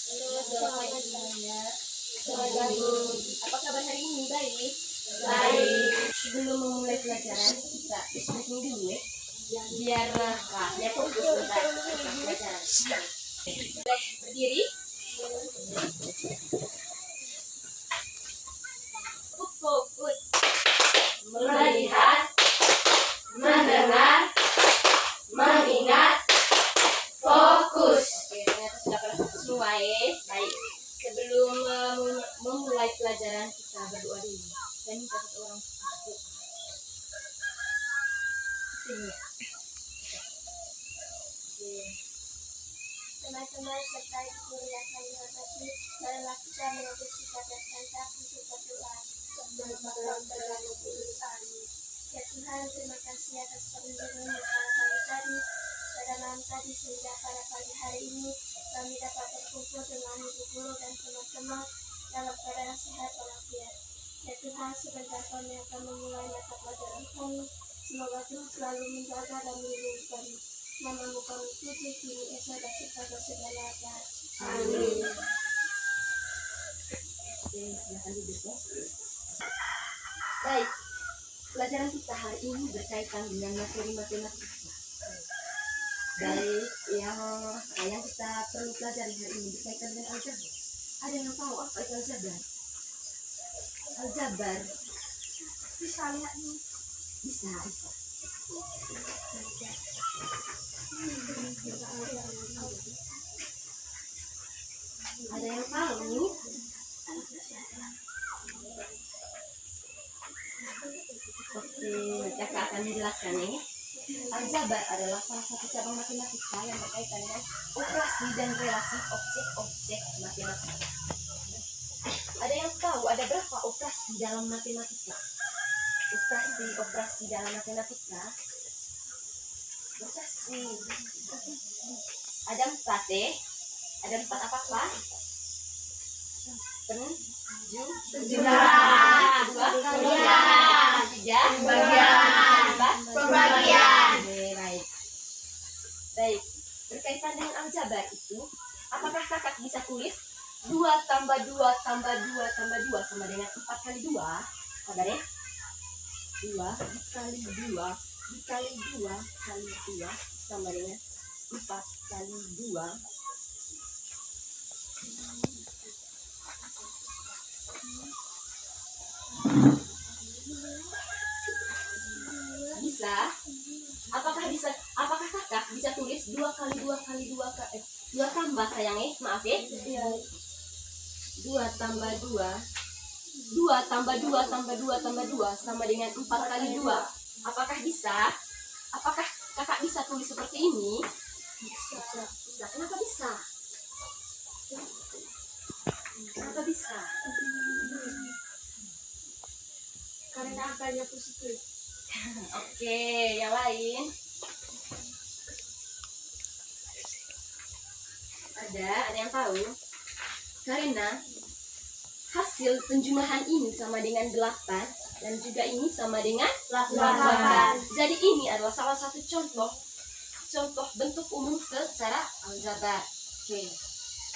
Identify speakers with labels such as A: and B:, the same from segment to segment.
A: Selamat saya. Apa kabar hari ini? Baik.
B: Baik.
A: Sebelum memulai pelajaran kita bismillah dulu ya. Biar fokus bentar pelajaran. Boleh berdiri. Fokus.
B: Melihat, mendengar, mengingat, fokus.
A: Oke, ternyata sudah pada fokus semua ya. Baik. Sebelum memulai pelajaran kita berdoa dulu. Saya minta satu orang untuk sini. Oke.
B: Teman-teman serta guru yang kami hormati, marilah kita menuntut sikap dan kata untuk berdoa. Berdoa berlalu kudus. Amin. Ya Tuhan, terima kasih atas perlindungan pada pagi tadi. Pada malam tadi sehingga pada pagi hari ini kami dapat berkumpul dengan ibu guru dan teman-teman dalam keadaan sehat walafiat. Ya Tuhan, sebentar kami akan memulai mata pelajaran kami. Semoga Tuhan selalu menjaga dan melindungi kami. Namamu kami puji kini esok dan sekarang segala abad. Amin.
A: Oke, silakan duduk ya. Baik, pelajaran kita hari ini berkaitan dengan materi matematika. Baik, yang kita perlu pelajari hari ini berkaitan dengan aljabar. Ada yang tahu apa itu aljabar? Aljabar
B: Bisa lihat nih.
A: bisa. Ada yang tahu? Oke, kakak akan menjelaskan nih. Aljabar adalah salah satu cabang matematika yang berkaitan dengan operasi dan relasi objek-objek matematika. Ada yang tahu ada berapa operasi dalam matematika? Operasi dalam matematika. Operasi. Ada 4 deh. Ada 4 apa?
B: Penjumlahan,
A: pembagian, 3
B: pembagian, pembagian.
A: Oke, baik. Berkaitan dengan aljabar itu, apakah kakak bisa tulis 2 tambah 2 tambah 2 tambah 2 sama dengan 4 kali 2? Sabar ya. 2 dikali 2 dikali 2 kali 2 sama dengan 4 kali 2. Bisa? Apakah kakak bisa tulis 2 kali 2 kali 2 2 tambah sayang maaf ya. 2 tambah 2 2 tambah 2 tambah 2 tambah 2 sama dengan 4 kali 2. Apakah bisa? Apakah kakak bisa tulis seperti ini? Bisa. Kenapa bisa? Kenapa bisa?
B: Karena angkanya positif.
A: Oke, yang lain. Ada yang tahu? Karena hasil penjumlahan ini sama dengan 8 dan juga ini sama dengan 8. Jadi ini adalah salah satu contoh bentuk umum secara aljabar. Oke.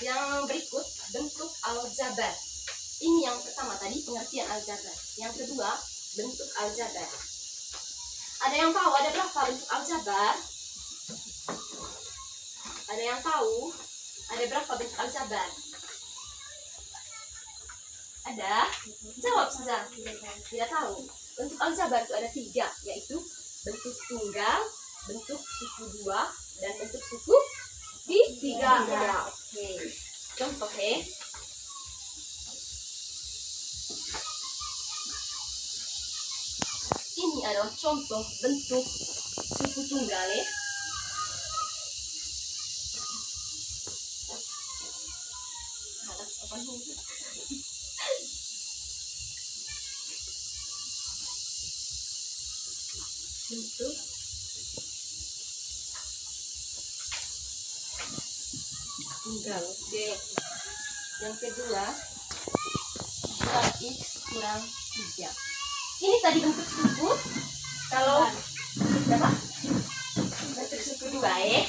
A: Yang berikut bentuk aljabar. Ini yang pertama tadi pengertian aljabar. Yang kedua bentuk aljabar. Ada yang tahu ada berapa bentuk aljabar? Ada yang tahu ada berapa bentuk aljabar? Ada? Jawab saja. Tidak tahu. Bentuk aljabar itu ada 3, yaitu bentuk tunggal, bentuk suku 2, dan bentuk suku 3. Oke. Contoh ya. Ini adalah contoh bentuk suku tunggal ya. Bentuk tunggal. Oke. Yang kedua 2x kurang 3. Ini tadi bentuk suku. Kalau berapa? Bentuk suku 2 ya.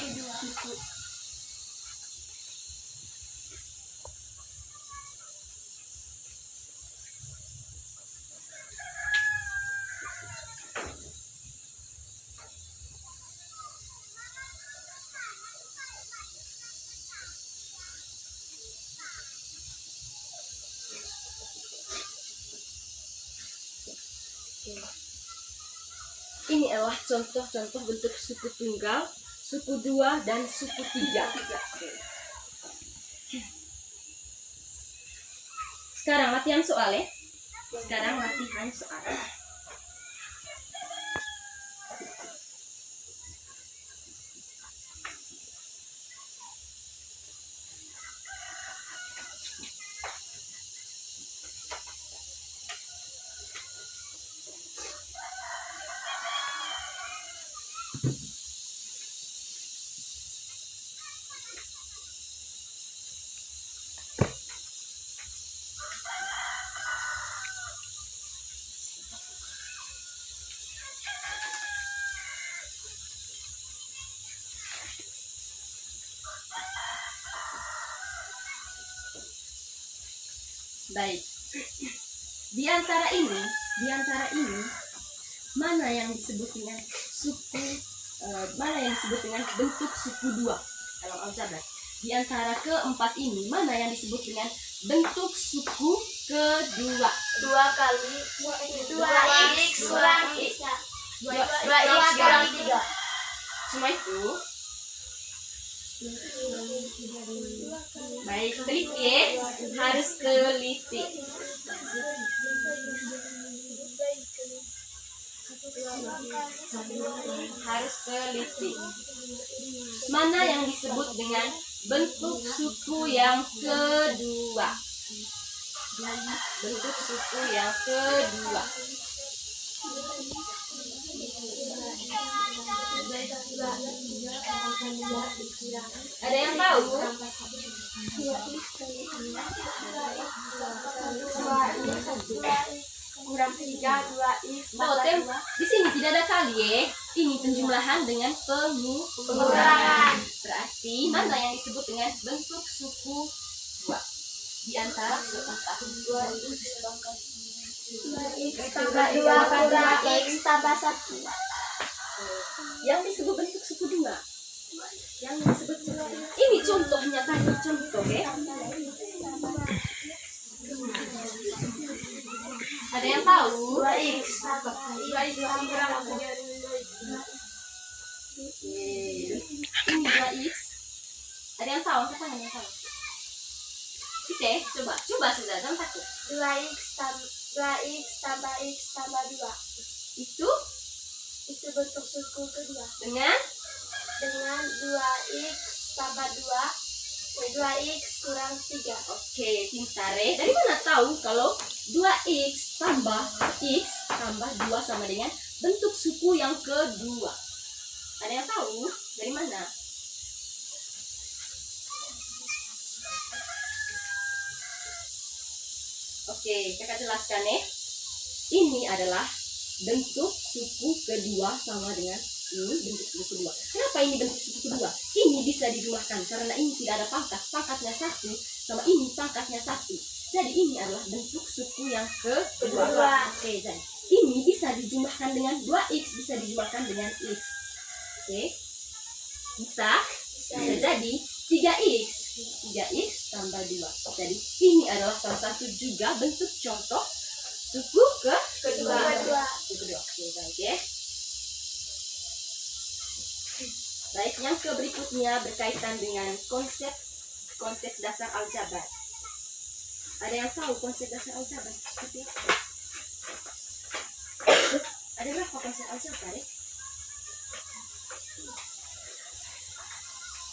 A: Ini adalah contoh-contoh bentuk suku tunggal, suku dua, dan suku tiga. Sekarang latihan soal ya. Baik. Di antara ini mana yang disebut dengan bentuk suku dua dalam aljabar? Di antara keempat ini mana yang disebut dengan bentuk suku kedua?
B: 2 kali 2x kurang 2x kurang 3.
A: Semua itu. Baik, teliti ya. Harus teliti. Mana yang disebut dengan bentuk suku yang kedua? Bentuk suku yang kedua. Ada yang tahu?
B: Kurang 3 2x
A: Di sini tidak ada kali ya. Ini penjumlahan dengan pengurangan. Berarti mana yang disebut dengan bentuk suku dua? Di antara keempat.
B: 2x tambah 2 kurang x tambah 1.
A: Yang disebut bentuk suku dua. Ini contohnya tadi, contoh ya. Ada yang tahu?
B: 2x
A: kurang 3. Ini 2x. Ada yang tahu? Siapa yang tahu? Kita coba sudah dalam satu.
B: 2x tambah x tambah 2. Itu bentuk suku kedua.
A: Dengan
B: 2x tambah 2x kurang 3.
A: Oke, pintar ya. Dari mana tahu kalau 2x tambah 2 sama dengan bentuk suku yang kedua? Ada yang tahu? Dari mana? Oke, kakak jelaskan ya. Ini adalah bentuk suku kedua sama dengan ini bentuk suku kedua. Kenapa ini bentuk suku kedua? Ini bisa dijumlahkan karena ini tidak ada pangkat. Pangkatnya 1 sama ini pangkatnya 1. Jadi ini adalah bentuk suku yang kedua. Oke, jadi ini bisa dijumlahkan dengan 2x, bisa dijumlahkan dengan x. Oke. Bisa jadi 3x tambah 2. Jadi ini adalah salah satu juga bentuk contoh suku kedua. Oke, baik ya. Baik, yang berikutnya berkaitan dengan konsep dasar aljabar. Ada yang tahu konsep dasar aljabar seperti apa? Ada berapa konsep aljabar ya?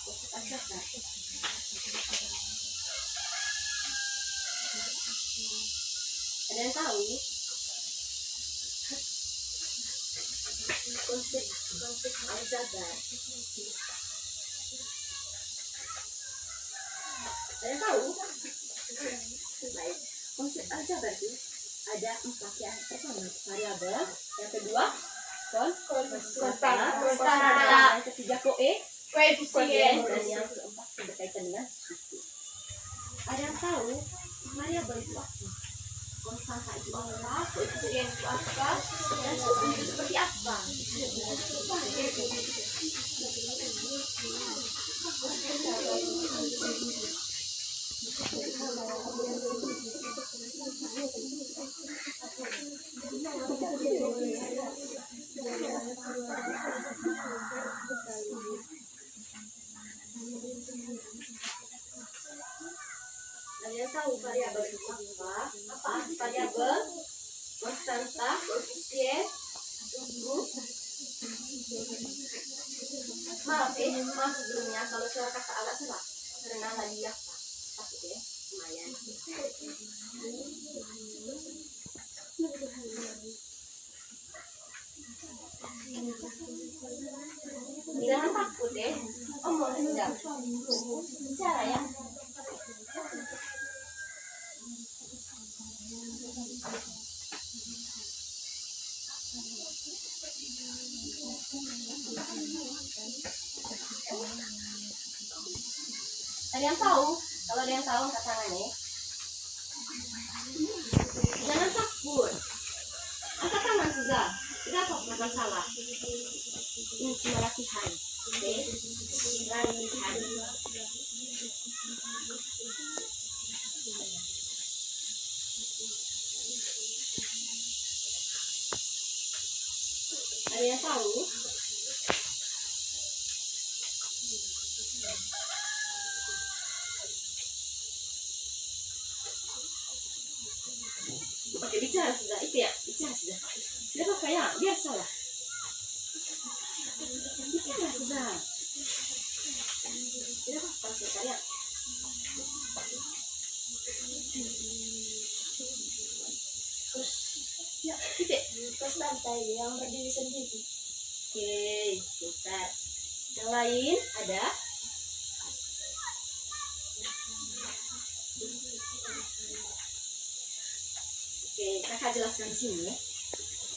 A: Konsep aljabar. Ada yang tahu? Konsep aljabar. Ada yang tahu? Baik. Konsep aljabar itu ada 4 ya. Pertama variabel, yang kedua konstan, yang ketiga koefisien, dan yang keempat berkaitan dengan suku. Ada yang tahu variabel itu apa? Konstanta itu apa? Koefisien itu apa? Dan suku itu seperti apa? tahu variabel itu apa? Apa arti variabel? Konstanta, koefisien, suku. Maaf sebelumnya kalau suara kakak agak salah karena lagi apa? Takut ya, lumayan. Jangan takut ya, omong saja. Bicara ya. Ada yang tahu? Kalau ada yang tahu angkat tangan ya. Jangan takut. Angkat tangan sudah. Tidak apa-apa masalah. Ini cuma latihan. Oke? Latihan. Ada yang tahu? Oke, bicara sudah. Itu ya, bicara sudah. Tidak apa-apa ya, biasalah. Bicara sudah. Tidak apa-apa sudah ya. Terus, ya, itu ya.
B: Terus lantai yang berdiri sendiri.
A: Oke, bentar. Yang lain ada? Oke, kakak jelaskan di sini ya.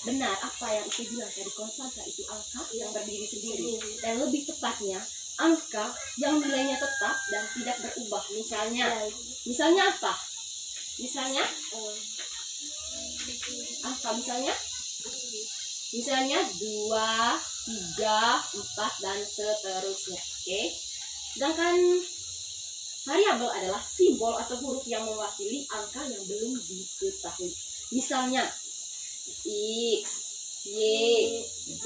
A: Benar apa yang Ike bilang tadi, konstanta itu angka yang berdiri sendiri. Dan lebih tepatnya, angka yang nilainya tetap dan tidak berubah. Misalnya apa? Misalnya angka misalnya 2, 3, 4 dan seterusnya. Oke. Sedangkan variabel adalah simbol atau huruf yang mewakili angka yang belum diketahui. Misalnya X, Y, Z.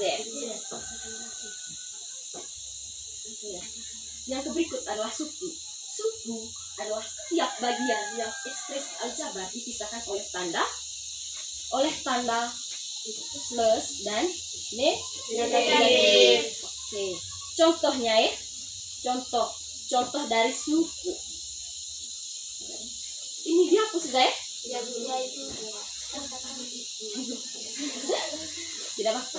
A: Yang berikut adalah suku. Suku adalah setiap bagian yang ekspresi aljabar dipisahkan oleh tanda plus dan negatif. Oke. Contohnya ya. Contoh dari suku. Ini dihapus guys.
B: Yang punya itu
A: Tidak apa-apa.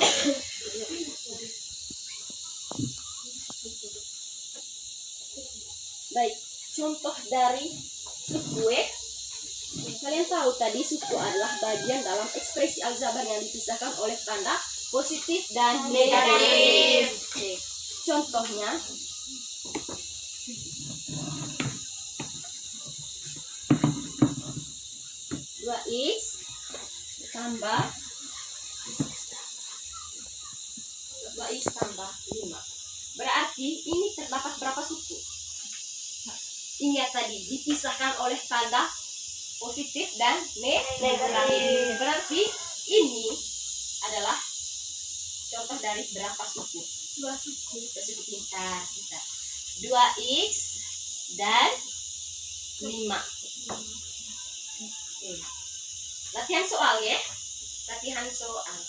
A: Baik, contoh dari suku ya. Kalian tahu tadi suku adalah bagian dalam ekspresi aljabar yang dipisahkan oleh tanda positif dan negatif. Oke. Contohnya dua x tambah 5. Berarti ini terdapat berapa suku? Ingat tadi dipisahkan oleh tanda positif dan negatif. Berarti ini adalah contoh dari berapa suku?
B: 2 suku.
A: Suku pintar kita. 2x dan 5. Oke. Latihan soal ya. Latihan soal.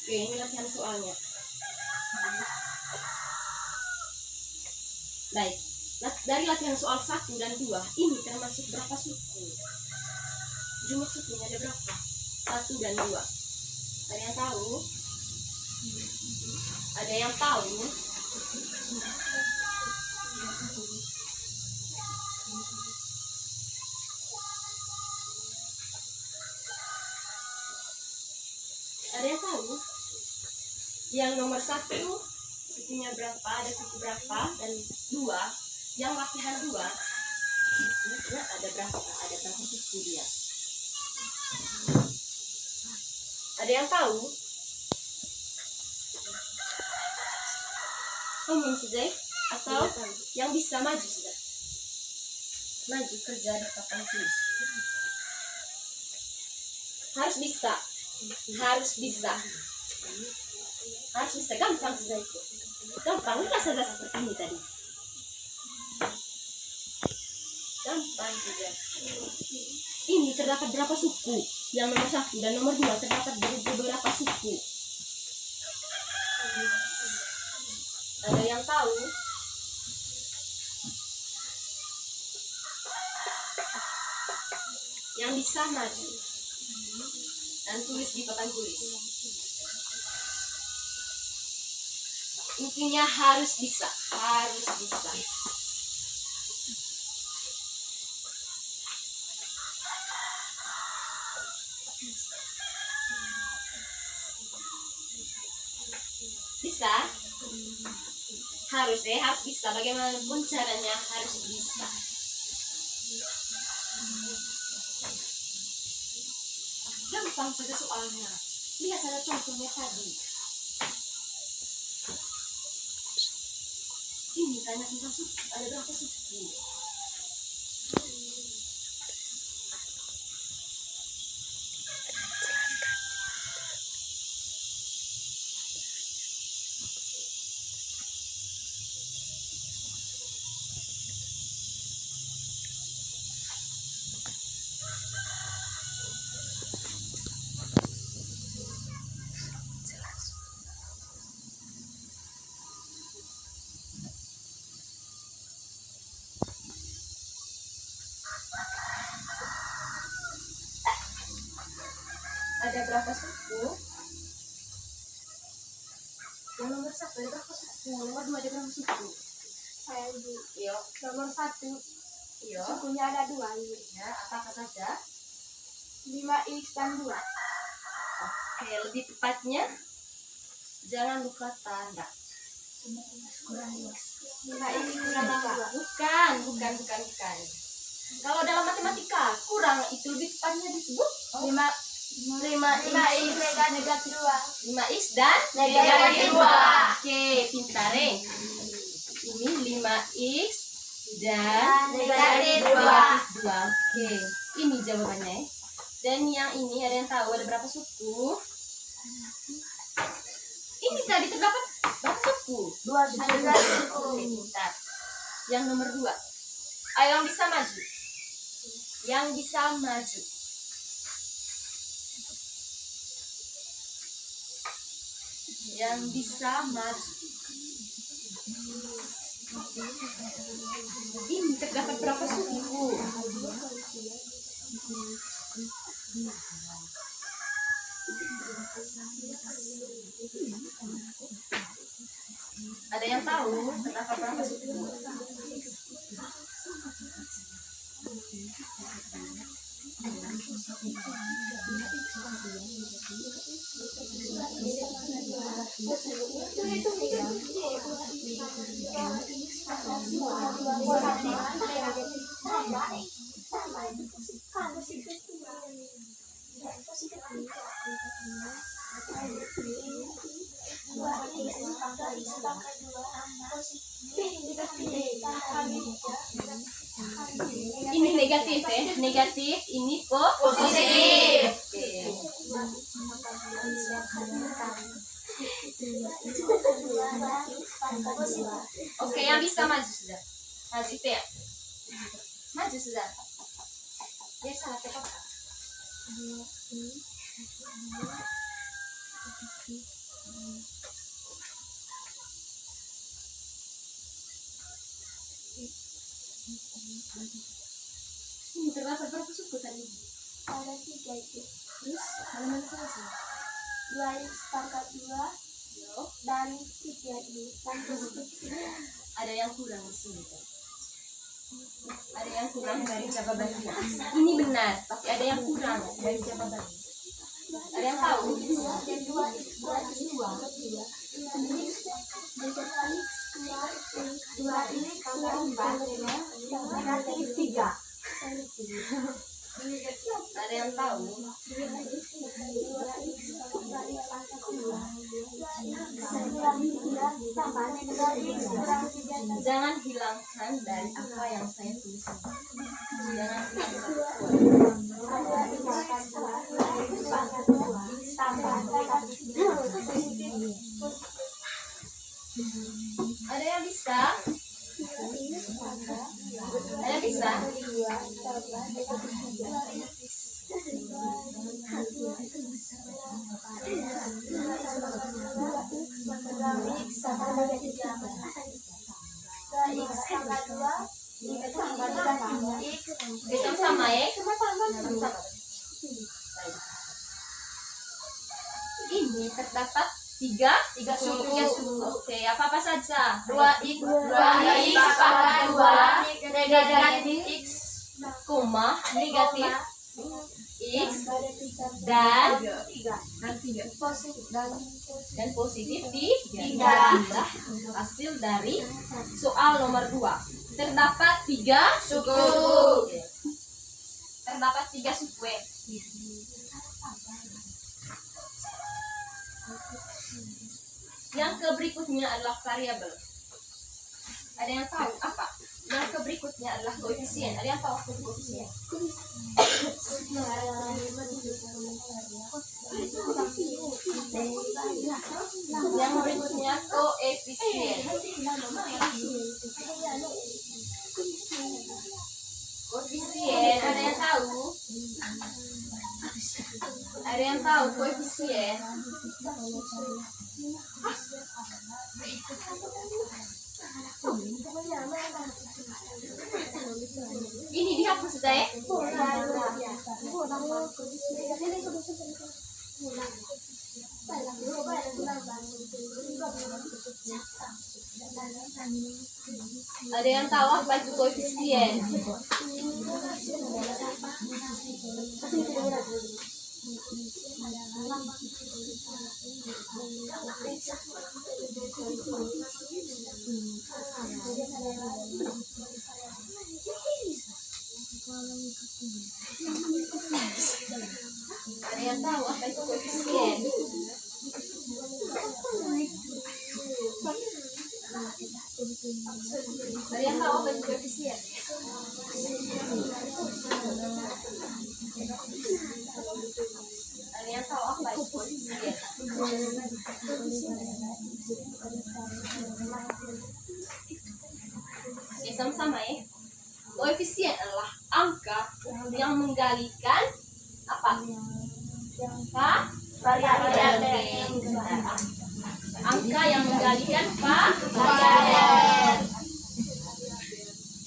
A: Oke, ini latihan soalnya. Baik, dari latihan soal 1 dan 2, ini termasuk berapa suku? Jumlah sukunya ada berapa? 1 dan 2. Ada yang tahu? Ada yang tahu? Ada yang tahu? Yang nomor 1 sukunya berapa, ada suku berapa, dan 2 yang latihan 2 itu ada berapa suku dia. Ada yang tahu? Umum saja atau yang bisa maju sudah? Maju kerja di papan tulis. Harus bisa, gampang saja itu. Gampang, lihat saja seperti ini tadi. Gampang saja. Ini terdapat berapa suku? Yang nomor 1 dan nomor 2 terdapat beberapa suku. Ada yang tahu? Yang bisa maju dan tulis di papan tulis. Intinya harus bisa. Bisa? Harus bisa. Bagaimanapun caranya harus bisa. Gampang saja soalnya. Lihat saja contohnya tadi. Ini tanya tentang suku. Ada berapa suku? Ada berapa suku? Yang nomor 1 ada berapa suku? Nomor 2 ada berapa suku?
B: Saya Ibu.
A: Iya.
B: Nomor 1
A: Iya.
B: sukunya ada 2 Ibu.
A: Ya, apa saja?
B: 5X dan 2.
A: Oke, lebih tepatnya jangan lupa tanda.
B: 5X kurang 2.
A: Bukan. Kalau dalam matematika kurang itu lebih tepatnya disebut 5x
B: negatif 2.
A: 5x dan
B: Negatif 2.
A: Oke, pintar. Ini 5x dan
B: negatif 2.
A: Oke, ini jawabannya. Dan yang ini ada yang tahu ada berapa suku? Ini tadi terdapat berapa suku?
B: 2 suku.
A: Oke, pintar. Yang nomor 2. Ayo yang bisa maju. Ini terdapat berapa suku? Ada yang tahu terdapat berapa suku? Ini negatif ya, negatif. Ini positif. Oke, yang bisa maju sudah. Maju ya. Maju sudah. Ya salah cepat. Ini terdapat berapa suku tadi?
B: Ada 3 itu.
A: Terus halaman selesai.
B: 2X pangkat 2 dan 3 ini.
A: Ada yang kurang di sini. Ada yang kurang dari jawabannya. Ini benar, tapi ada yang kurang dari jawabannya. Ada yang tahu?
B: Yang 2X pangkat 2.
A: Jangan hilangkan dari apa yang saya tulis. Jangan hilangkan. Ada yang bisa? Ada yang bisa? Bisa sama ya? Sama. Ini terdapat tiga suku. Oke, apa saja? 2x pangkat 2 negatif x, negatif x dan positif di 3. Hasil dari soal nomor 2. Terdapat 3 suku. Terdapat 3 suku. Yang berikutnya adalah variabel. Ada yang tahu apa? Yang berikutnya adalah koefisien. Ada yang tahu apa itu koefisien? Yang berikutnya koefisien. Koefisien, ada yang tahu? Ada yang tahu koefisien? Ini dihapus saja ya? Ada yang tahu apa itu koefisien? Ada yang tahu apa itu koefisien? Ada yang tahu apa itu koefisien? Ada yang tahu apa itu koefisien? Oke, sama-sama ya. Koefisien adalah angka yang menggalikan apa? Variabel. Angka yang menggalikan variabel.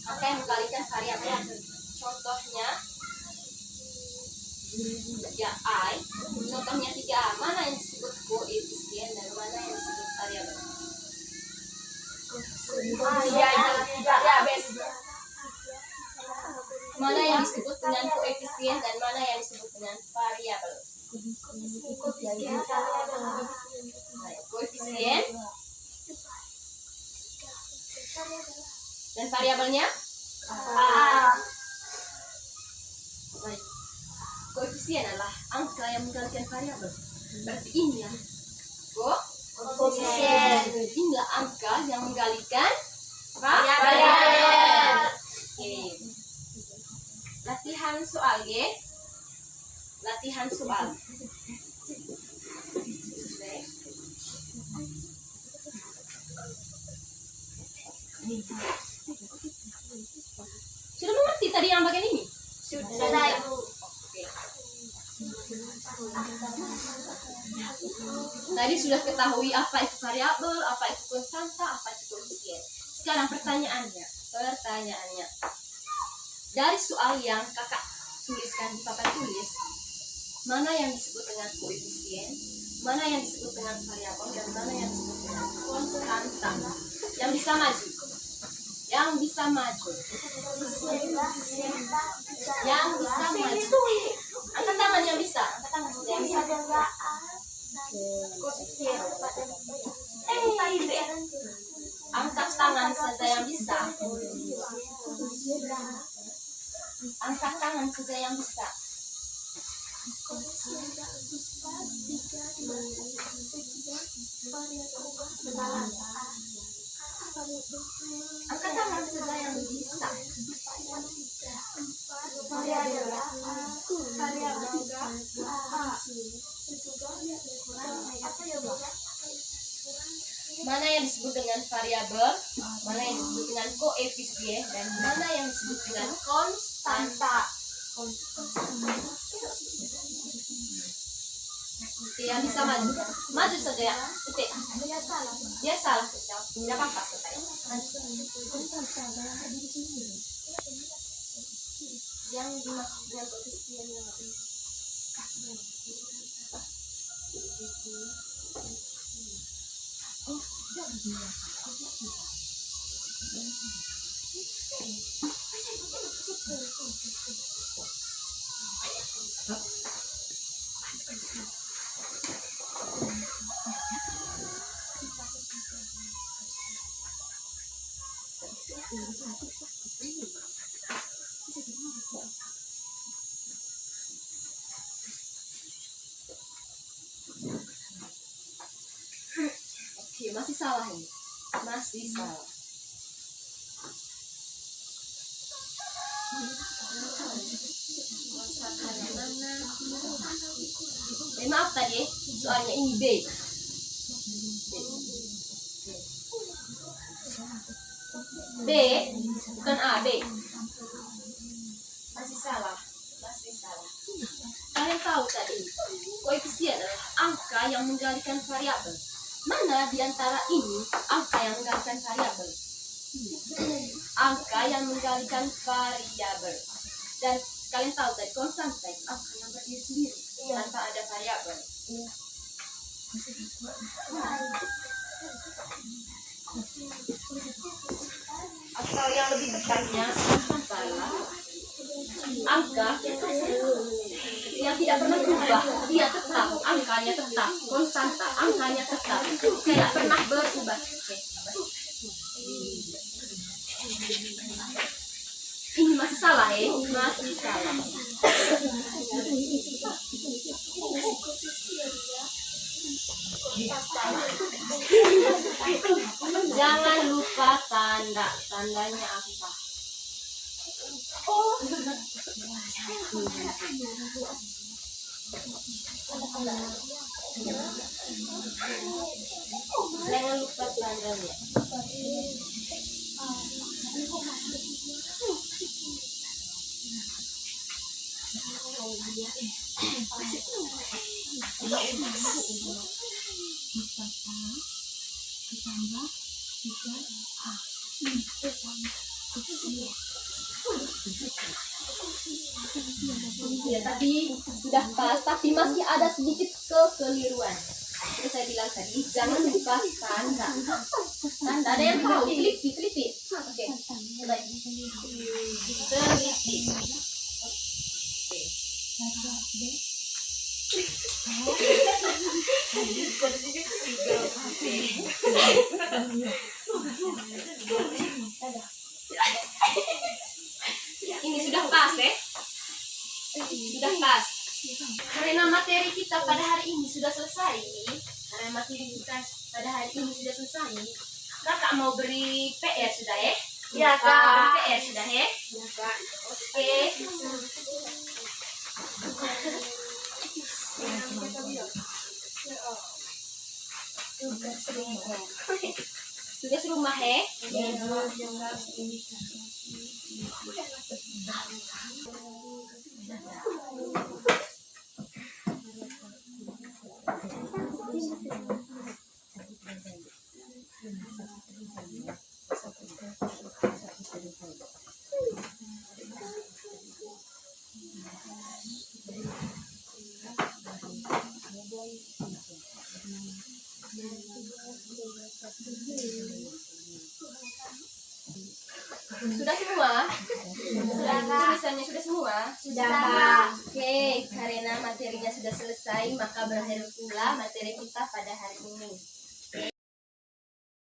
A: Angka yang menggalikan variabel. Contohnya ya I. Contohnya 3A. Mana yang disebut koefisien dan mana yang disebut variabel? Mana yang disebut dengan koefisien dan mana yang disebut dengan variabel? Koefisien dan variabelnya baik. Koefisien adalah angka yang menggalikan variabel. Berarti ini ya koefisien. Inilah angka yang menggalikan variabel. Oke. Latihan soal ya. Latihan soal. Sudah mengerti tadi yang bagian ini? Sudah, Ibu. Oke. Tadi sudah ketahui apa itu variabel, apa itu konstanta, apa itu koefisien. Sekarang pertanyaannya. Dari soal yang kakak tuliskan di papan tulis, mana yang disebut dengan koefisien, mana yang disebut dengan variabel, dan mana yang disebut dengan konstanta? Yang bisa maju. Yang bisa maju. Yang bisa maju. Angkat tangan yang bisa. Angkat tangan yang bisa. Angkat tangan saja yang bisa. Angkat tangan saja yang bisa. Angkat tangan saja yang bisa. Mana yang disebut dengan variabel, mana yang disebut dengan koefisien, dan mana yang disebut dengan konstanta. Oke, yang bisa maju saja ya. Oke, dia salah tidak apa-apa. Yang dimaksud dengan koefisien yang Oke, masih salah ini. Masih salah. Maaf tadi, soalnya ini B. B, bukan A, B. Masih salah. Masih salah. Kalian tahu tadi, koefisien adalah angka yang menggalikan variabel. Mana di antara ini angka yang menggalikan variabel? Angka yang menggalikan variabel. Dan kalian tahu tadi konstanta itu angka yang berdiri sendiri tanpa ada variabel. Atau yang lebih tepatnya konstanta adalah angka yang tidak pernah berubah, dia tetap, angkanya tetap, konstanta, angkanya tetap, tidak pernah berubah. Ini masih salah ya, masih salah. Jangan lupa tanda, tandanya apa? Jangan lupa tandanya. Ya, tapi sudah pas, tapi masih ada sedikit kekeliruan. Seperti saya bilang tadi, jangan lupa tanda. Tanda ada yang tahu? Teliti. Oke, baik. Teliti. Ini sudah pas ya? Sudah pas. Karena materi kita pada hari ini sudah selesai. Karena materi kita pada hari ini sudah selesai. Kakak mau beri PR sudah ya?
B: Ya, Kak.
A: Beri PR sudah ya?
B: Ya, Kak.
A: Oke. Tugas rumah ya? Sudah semua?
B: Sudah, Kak.
A: Tulisannya sudah semua?
B: Sudah, Kak.
A: Oke, karena materinya sudah selesai, maka berakhir pula materi kita pada hari ini.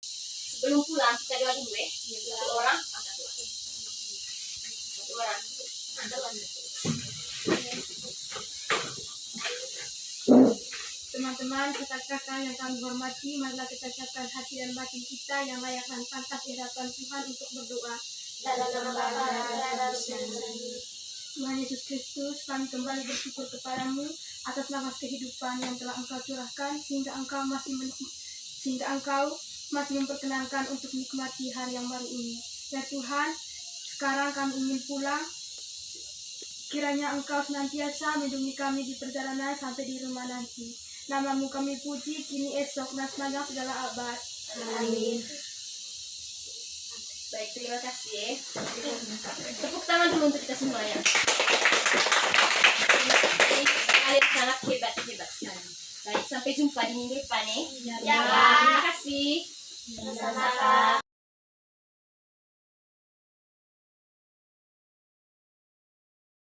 A: Sebelum pulang, kita doa dulu ya. Satu orang, angkat doa. Satu orang, angkat doa.
B: teman-teman serta kakak yang kami hormati, marilah kita siapkan hati dan batin kita yang layak dan pantas di hadapan Tuhan untuk berdoa.
C: Dalam nama Bapa dan Putra dan Roh Kudus.
B: Tuhan Yesus Kristus, kami kembali bersyukur kepadamu atas nafas kehidupan yang telah Engkau curahkan sehingga Engkau masih memperkenankan untuk menikmati hari yang baru ini. Ya Tuhan, sekarang kami ingin pulang. Kiranya Engkau senantiasa melindungi kami di perjalanan sampai di rumah nanti. Namamu kami puji, kini esok, dan sepanjang segala abad.
C: Amin.
A: Baik, terima kasih. Tepuk tangan dulu untuk kita semua ya. Kalian sangat hebat sekali. Baik, sampai jumpa di minggu depan nih.
C: Ya, Pak.
A: Terima kasih.
C: Sama-sama.